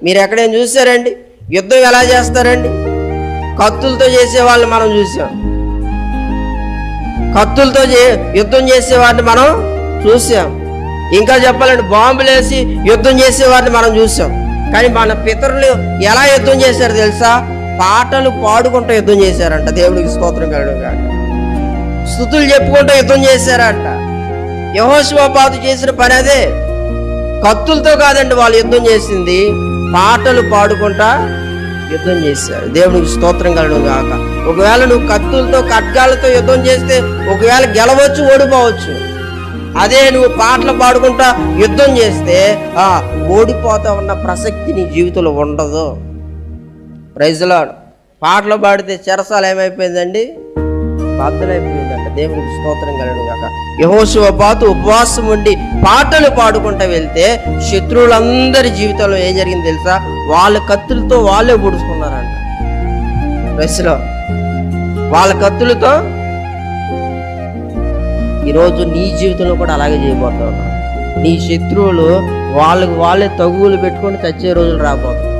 మీరు ఎక్కడైనా చూసారండి? యుద్ధం ఎలా చేస్తారండి? కత్తులతో చేసేవాళ్ళని మనం చూసాం. కత్తులతో యుద్ధం చేసేవాడిని మనం చూసాం. ఇంకా చెప్పాలంటే బాంబులేసి యుద్ధం చేసేవాడిని మనం చూసాం. కానీ మన పితరులు ఎలా యుద్ధం చేశారు తెలుసా? పాటలు పాడుకుంటూ యుద్ధం చేశారంట. దేవుడికి స్తోత్రం కలగడం కాదు, స్తుతులు చెప్పుకుంటూ యుద్ధం చేశారంట. యెహోషువపాతు చేసిన పని అదే. కత్తులతో కాదండి వాళ్ళు యుద్ధం చేసింది, పాటలు పాడుకుంటా యుద్ధం చేశారు. దేవునికి స్తోత్రం కలగడం కాక. ఒకవేళ నువ్వు కత్తులతో ఖడ్గాలతో యుద్ధం చేస్తే ఒకవేళ గెలవచ్చు, ఓడిపోవచ్చు. అదే నువ్వు పాటలు పాడుకుంటా యుద్ధం చేస్తే ఓడిపోతా ఉన్న ప్రసక్తి నీ జీవితంలో ఉండదు. Praise Lord. పాటలు పాడితే చెరసాలు ఏమైపోయిందండి? బద్దలైపోయిందంట. దేవునికి స్తోత్రం కలగడం కాక. యెహోషువపాతు ఉపవాసం ఉండి పాటలు పాడుకుంటూ వెళ్తే శత్రువులందరి జీవితంలో ఏం జరిగింది తెలుసా? వాళ్ళ కత్తులతో వాళ్ళే పొడుచుకున్నారంట. Praise lord. వాళ్ళ కత్తులతో. ఈరోజు నీ జీవితంలో కూడా అలాగే చేయబోతా ఉన్నా. నీ శత్రువులు వాళ్ళకి వాళ్ళే తగువులు పెట్టుకొని చచ్చే రోజులు రాబోతున్నాయి.